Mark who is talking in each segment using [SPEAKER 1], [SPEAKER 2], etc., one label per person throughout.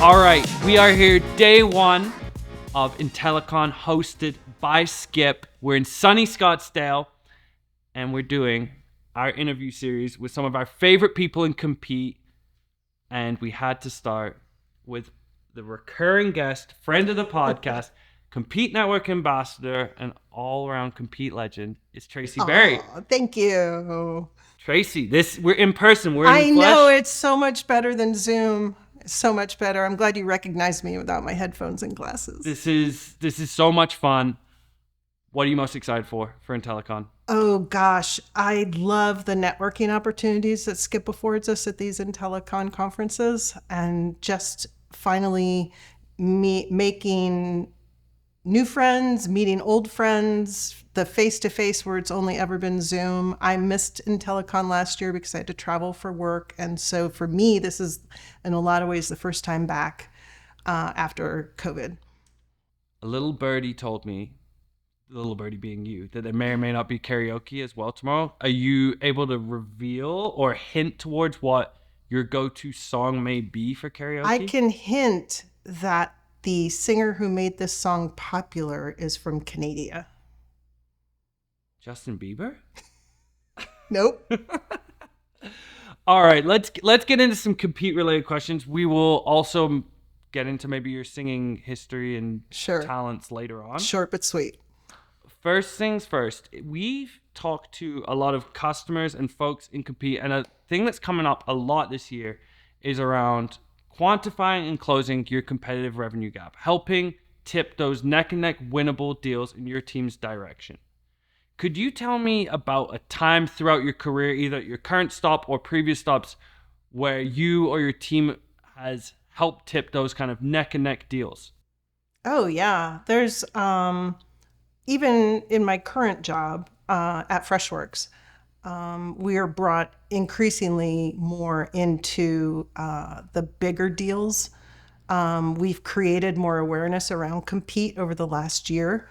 [SPEAKER 1] All right, we are here day one of IntelliCon hosted by Skip. We're in sunny Scottsdale and we're doing our interview series with some of our favorite people in Compete. And we had to start with the recurring guest, friend of the podcast, Compete Network ambassador, and all-around Compete legend is Tracy Berry.
[SPEAKER 2] Oh, thank you.
[SPEAKER 1] Tracy, we're in person. We're in flesh.
[SPEAKER 2] I know, it's so much better than Zoom. So much better. I'm glad you recognized me without my headphones and glasses.
[SPEAKER 1] This is so much fun. What are you most excited for IntelliCon?
[SPEAKER 2] Oh gosh, I love the networking opportunities that Skip affords us at these IntelliCon conferences, and just finally making new friends, meeting old friends, the face-to-face where it's only ever been Zoom. I missed IntelliCon last year because I had to travel for work. And so for me, this is in a lot of ways the first time back after COVID.
[SPEAKER 1] A little birdie told me, the little birdie being you, that there may or may not be karaoke as well tomorrow. Are you able to reveal or hint towards what your go-to song may be for karaoke?
[SPEAKER 2] I can hint that the singer who made this song popular is from Canada.
[SPEAKER 1] Justin Bieber?
[SPEAKER 2] Nope.
[SPEAKER 1] All right, let's get into some Compete-related questions. We will also get into maybe your singing history and talents later on.
[SPEAKER 2] Short but sweet.
[SPEAKER 1] First things first, we've talked to a lot of customers and folks in Compete, and a thing that's coming up a lot this year is around quantifying and closing your competitive revenue gap, helping tip those neck-and-neck winnable deals in your team's direction. Could you tell me about a time throughout your career, either at your current stop or previous stops, where you or your team has helped tip those kind of neck-and-neck deals?
[SPEAKER 2] Oh, yeah. There's, even in my current job at Freshworks, we are brought increasingly more into the bigger deals. We've created more awareness around Compete over the last year.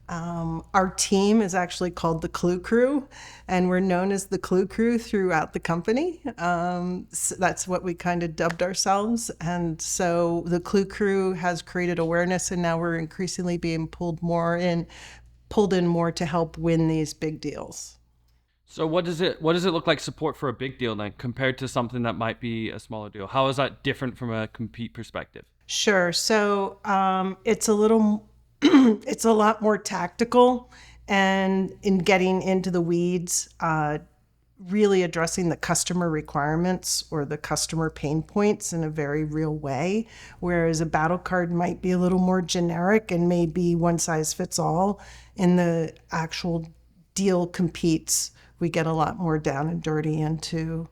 [SPEAKER 2] Our team is actually called the Klue Crew, and we're known as the Klue Crew throughout the company. So that's what we kind of dubbed ourselves. And so the Klue Crew has created awareness, and now we're increasingly being pulled in more to help win these big deals.
[SPEAKER 1] So what does it look like support for a big deal then compared to something that might be a smaller deal? How is that different from a Compete perspective?
[SPEAKER 2] Sure. So it's it's a lot more tactical, and in getting into the weeds, really addressing the customer requirements or the customer pain points in a very real way. Whereas a battle card might be a little more generic and maybe one size fits all. In the actual deal Competes, we get a lot more down and dirty into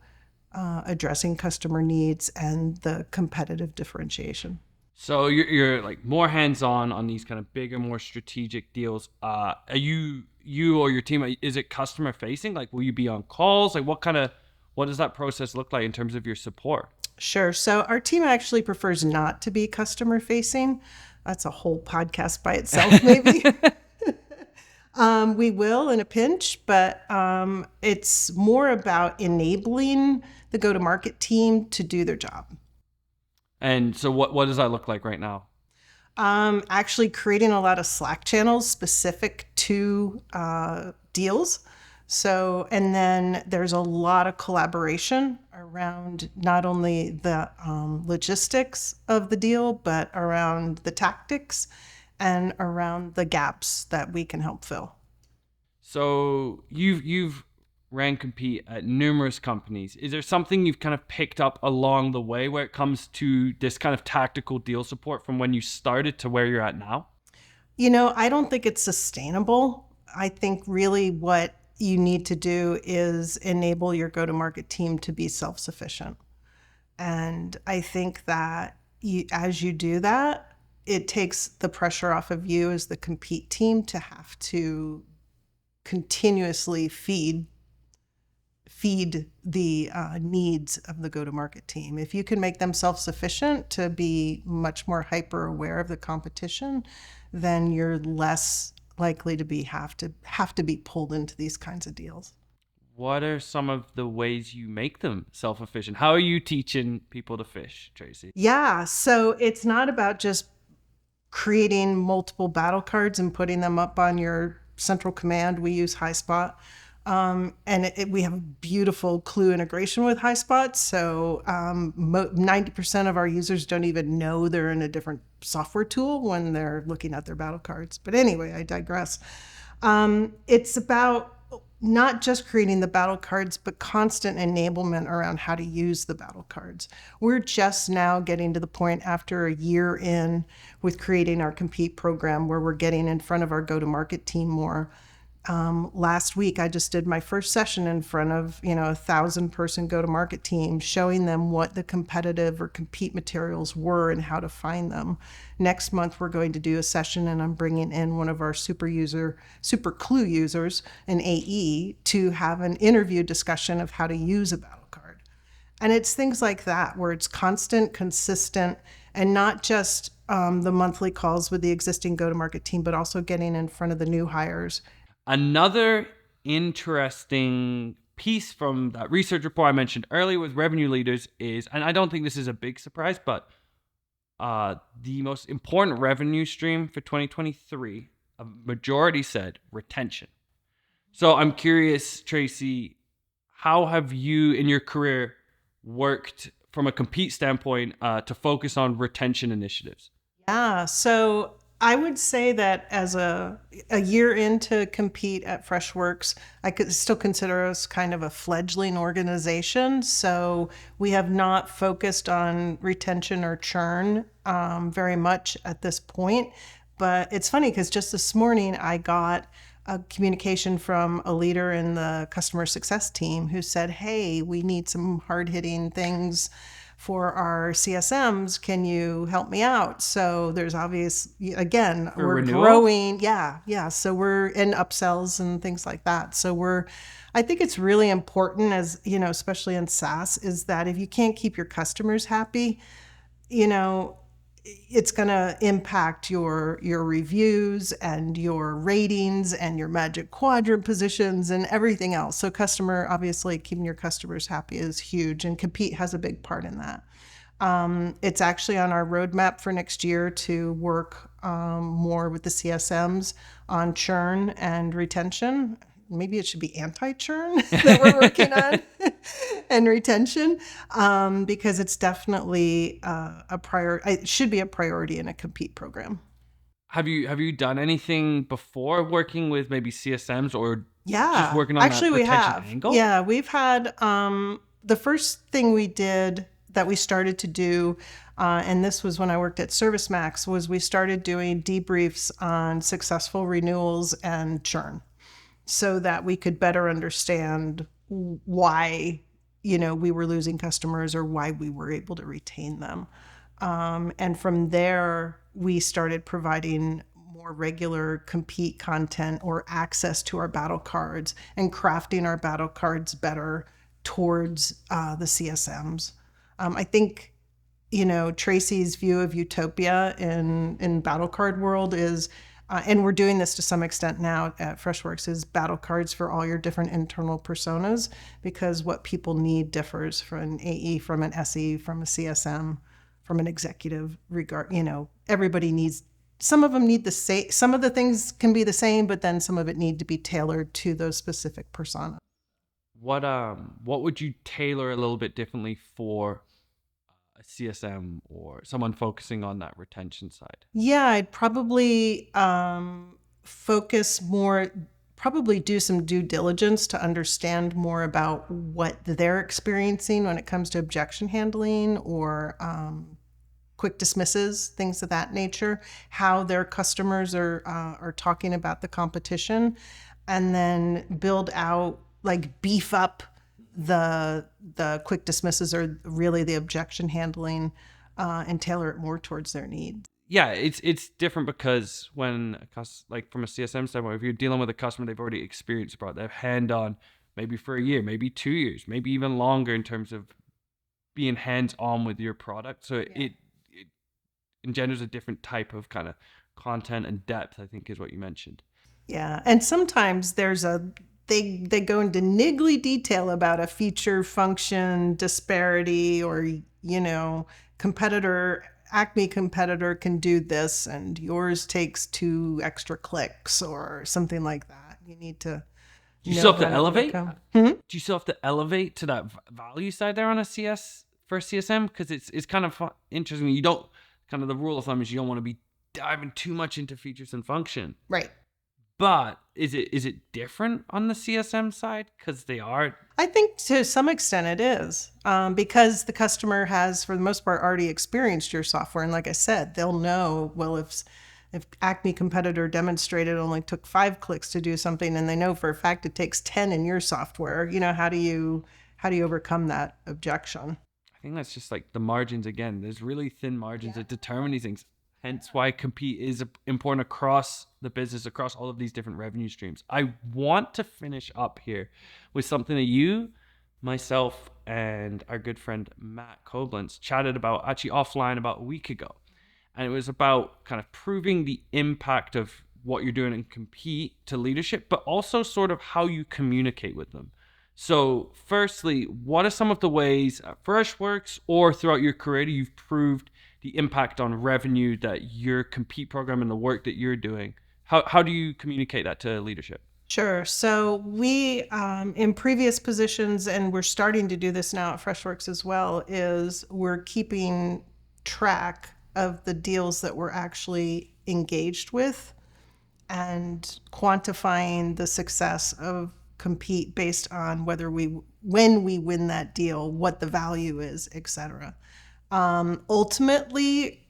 [SPEAKER 2] addressing customer needs and the competitive differentiation.
[SPEAKER 1] So you're like more hands-on on these kind of bigger, more strategic deals. Are you or your team, is it customer facing? Like, will you be on calls? Like what does that process look like in terms of your support?
[SPEAKER 2] Sure. So our team actually prefers not to be customer facing. That's a whole podcast by itself, maybe. We will in a pinch, but it's more about enabling the go-to-market team to do their job.
[SPEAKER 1] And so what does that look like right now?
[SPEAKER 2] Actually creating a lot of Slack channels specific to deals. So, and then there's a lot of collaboration around not only the logistics of the deal, but around the tactics and around the gaps that we can help fill.
[SPEAKER 1] So you've ran Compete at numerous companies. Is there something you've kind of picked up along the way where it comes to this kind of tactical deal support from when you started to where you're at now?
[SPEAKER 2] You know, I don't think it's sustainable. I think really what you need to do is enable your go-to-market team to be self-sufficient. And I think that as you do that, it takes the pressure off of you as the Compete team to have to continuously feed the needs of the go-to-market team. If you can make them self-sufficient to be much more hyper aware of the competition, then you're less likely to have to be pulled into these kinds of deals.
[SPEAKER 1] What are some of the ways you make them self-efficient? How are you teaching people to fish, Tracy?
[SPEAKER 2] Yeah, so it's not about just creating multiple battle cards and putting them up on your central command. We use HighSpot. And we have a beautiful Klue integration with HighSpot. So 90% of our users don't even know they're in a different software tool when they're looking at their battle cards. But anyway, I digress. It's about not just creating the battle cards, but constant enablement around how to use the battle cards. We're just now getting to the point after a year in with creating our Compete program where we're getting in front of our go-to-market team more. Last week, I just did my first session in front of, 1,000-person go-to-market team, showing them what the competitive or compete materials were and how to find them. Next month, we're going to do a session, and I'm bringing in one of our super Klue users, an AE, to have an interview discussion of how to use a battle card. And it's things like that, where it's constant, consistent, and not just the monthly calls with the existing go-to-market team, but also getting in front of the new hires.
[SPEAKER 1] Another interesting piece from that research report I mentioned earlier with revenue leaders is, and I don't think this is a big surprise, but the most important revenue stream for 2023, a majority said retention. So I'm curious, Tracy, how have you in your career worked from a Compete standpoint to focus on retention initiatives?
[SPEAKER 2] Yeah, so I would say that as a year into Compete at Freshworks, I could still consider us kind of a fledgling organization. So we have not focused on retention or churn very much at this point. But it's funny because just this morning I got a communication from a leader in the customer success team who said, hey, we need some hard-hitting things for our CSMs, can you help me out? So there's again,
[SPEAKER 1] For
[SPEAKER 2] we're
[SPEAKER 1] renewal?
[SPEAKER 2] growing. Yeah. So we're in upsells and things like that. So I think it's really important as, especially in SaaS, is that if you can't keep your customers happy, it's going to impact your reviews and your ratings and your Magic Quadrant positions and everything else. So obviously keeping your customers happy is huge, and Compete has a big part in that. It's actually on our roadmap for next year to work more with the CSMs on churn and retention. Maybe it should be anti-churn that we're working on and retention, because it's definitely it should be a priority in a Compete program.
[SPEAKER 1] Have you done anything before working with maybe CSMs or just
[SPEAKER 2] Yeah,
[SPEAKER 1] working on
[SPEAKER 2] actually
[SPEAKER 1] that
[SPEAKER 2] we
[SPEAKER 1] retention
[SPEAKER 2] have.
[SPEAKER 1] angle?
[SPEAKER 2] Yeah, we've had the first thing we did that we started to do, and this was when I worked at ServiceMax, was we started doing debriefs on successful renewals and churn, so that we could better understand why, we were losing customers or why we were able to retain them. And from there, we started providing more regular Compete content or access to our battle cards and crafting our battle cards better towards the CSMs. I think, Tracy's view of utopia in battle card world is, and we're doing this to some extent now at Freshworks, is battle cards for all your different internal personas, because what people need differs from an AE, from an SE, from a CSM, from an executive regard. Everybody needs, some of them need the same, some of the things can be the same, but then some of it need to be tailored to those specific personas.
[SPEAKER 1] What would you tailor a little bit differently for a CSM or someone focusing on that retention side?
[SPEAKER 2] Yeah, I'd probably focus more, probably do some due diligence to understand more about what they're experiencing when it comes to objection handling or quick dismisses, things of that nature, how their customers are talking about the competition, and then build out, beef up the quick dismisses or really the objection handling, and tailor it more towards their needs.
[SPEAKER 1] Yeah, it's different because when from a CSM standpoint, if you're dealing with a customer they've already experienced a product, they've hand on maybe for a year, maybe 2 years, maybe even longer in terms of being hands on with your product. So it engenders a different type of kind of content and depth, I think is what you mentioned.
[SPEAKER 2] Yeah, and sometimes there's they go into niggly detail about a feature function disparity, or, Acme competitor can do this and yours takes 2 extra clicks or something like that. You need to
[SPEAKER 1] Do you still have to elevate? Do you still have to elevate to that value side there on a CS for CSM? Because it's kind of interesting. You don't, kind of the rule of thumb is you don't want to be diving too much into features and function.
[SPEAKER 2] Right.
[SPEAKER 1] But is it different on the CSM side? Because they are.
[SPEAKER 2] I think to some extent it is, because the customer has, for the most part, already experienced your software. And like I said, they'll know, well, if Acme competitor demonstrated only took 5 clicks to do something, and they know for a fact it takes 10 in your software, how do you overcome that objection?
[SPEAKER 1] I think that's just like the margins again. There's really thin margins that determine these things. Hence why compete is important across the business, across all of these different revenue streams. I want to finish up here with something that you, myself, and our good friend Matt Koblenz chatted about actually offline about a week ago. And it was about kind of proving the impact of what you're doing in compete to leadership, but also sort of how you communicate with them. So firstly, what are some of the ways at Freshworks or throughout your career you've proved the impact on revenue that your compete program and the work that you're doing? How do you communicate that to leadership?
[SPEAKER 2] Sure. So we, in previous positions, and we're starting to do this now at Freshworks as well, is we're keeping track of the deals that we're actually engaged with and quantifying the success of compete based on when we win that deal, what the value is, etc. Ultimately,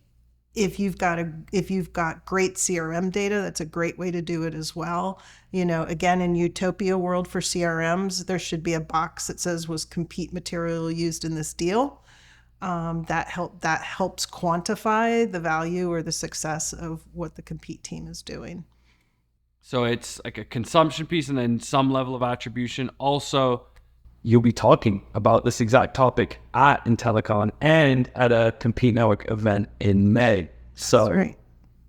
[SPEAKER 2] if you've got great CRM data, that's a great way to do it as well. Again, in utopia world for CRMs, there should be a box that says, was compete material used in this deal? That helps quantify the value or the success of what the compete team is doing.
[SPEAKER 1] So it's like a consumption piece and then some level of attribution. Also, you'll be talking about this exact topic at IntelliCon and at a Compete Network event in May. So right.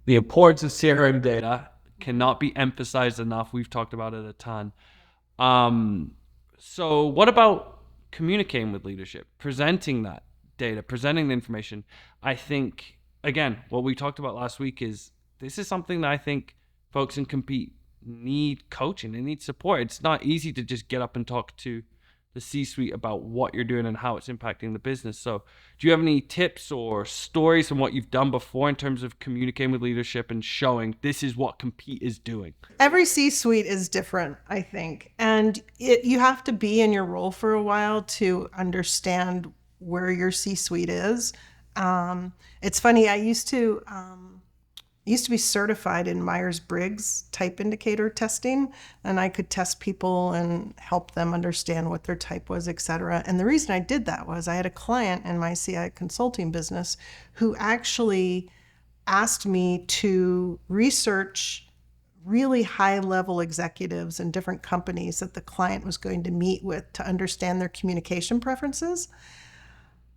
[SPEAKER 1] The importance of CRM data cannot be emphasized enough. We've talked about it a ton. So what about communicating with leadership, presenting that data, presenting the information? I think, again, what we talked about last week is this is something that I think folks in compete need coaching. They need support. It's not easy to just get up and talk to the C-suite about what you're doing and how it's impacting the business. So do you have any tips or stories from what you've done before in terms of communicating with leadership and showing this is what compete is doing?
[SPEAKER 2] Every C-suite is different, I think. And you have to be in your role for a while to understand where your C-suite is. It's funny, I used to be certified in Myers-Briggs type indicator testing, and I could test people and help them understand what their type was, etc. And the reason I did that was I had a client in my CI consulting business who actually asked me to research really high-level executives in different companies that the client was going to meet with to understand their communication preferences.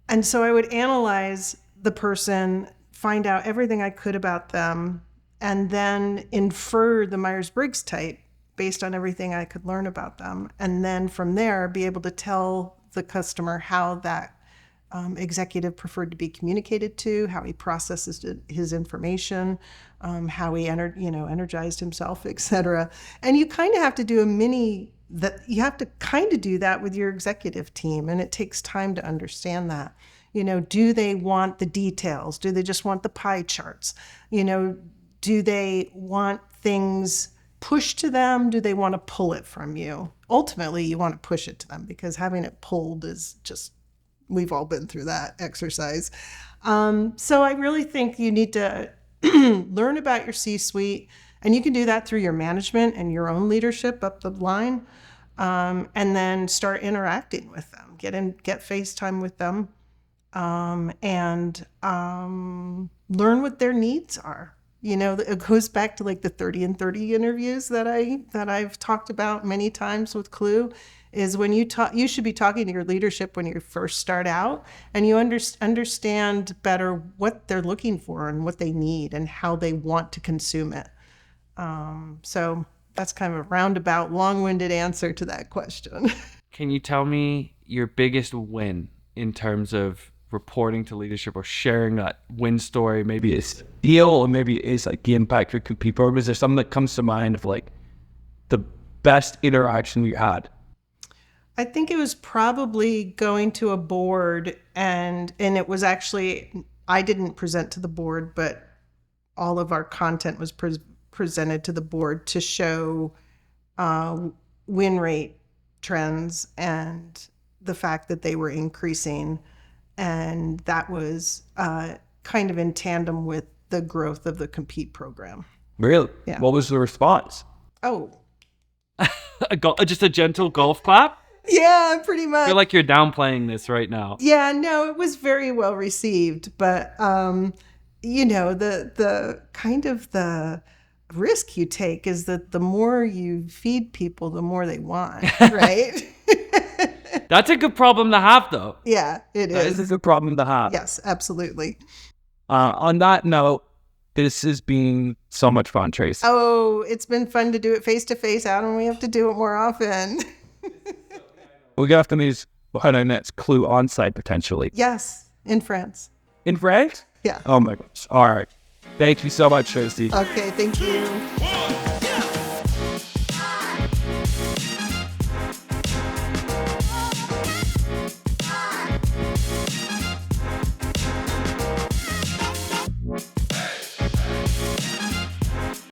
[SPEAKER 2] And so I would analyze the person, find out everything I could about them, and then infer the Myers-Briggs type based on everything I could learn about them. And then from there, be able to tell the customer how that executive preferred to be communicated to, how he processes his information, how he energized himself, etc. And you kind of have to do you have to kind of do that with your executive team, and it takes time to understand that. Do they want the details? Do they just want the pie charts? Do they want things pushed to them? Do they want to pull it from you? Ultimately, you want to push it to them because having it pulled is just, we've all been through that exercise. So I really think you need to learn about your C-suite, and you can do that through your management and your own leadership up the line, and then start interacting with them. Get FaceTime with them. And learn what their needs are. It goes back to like the 30 and 30 interviews that I've talked about many times with Klue, is when you should be talking to your leadership when you first start out, and you understand better what they're looking for and what they need and how they want to consume it. So that's kind of a roundabout, long-winded answer to that question.
[SPEAKER 1] Can you tell me your biggest win in terms of reporting to leadership or sharing that win story? Maybe it's deal, or maybe it's like the impact it could be. Or is there something that comes to mind of like the best interaction you had?
[SPEAKER 2] I think it was probably going to a board, and it was actually, I didn't present to the board, but all of our content was presented to the board to show win rate trends and the fact that they were increasing. And that was kind of in tandem with the growth of the Compete program.
[SPEAKER 1] Really?
[SPEAKER 2] Yeah.
[SPEAKER 1] What was the response?
[SPEAKER 2] Oh.
[SPEAKER 1] Just a gentle golf clap?
[SPEAKER 2] Yeah, pretty much.
[SPEAKER 1] I feel like you're downplaying this right now.
[SPEAKER 2] Yeah, no, it was very well received. But, the kind of the risk you take is that the more you feed people, the more they want, right?
[SPEAKER 1] That's a good problem to have, though.
[SPEAKER 2] Yeah, it is.
[SPEAKER 1] That is a good problem to have.
[SPEAKER 2] Yes, absolutely.
[SPEAKER 1] On that note, this has been so much fun, Tracy.
[SPEAKER 2] Oh, it's been fun to do it face-to-face, Adam. We have to do it more often.
[SPEAKER 1] We're going to have to use our next Klue on-site, potentially.
[SPEAKER 2] Yes, in France.
[SPEAKER 1] In France?
[SPEAKER 2] Yeah.
[SPEAKER 1] Oh, my gosh. All right. Thank you so much, Tracy.
[SPEAKER 2] Okay, thank you.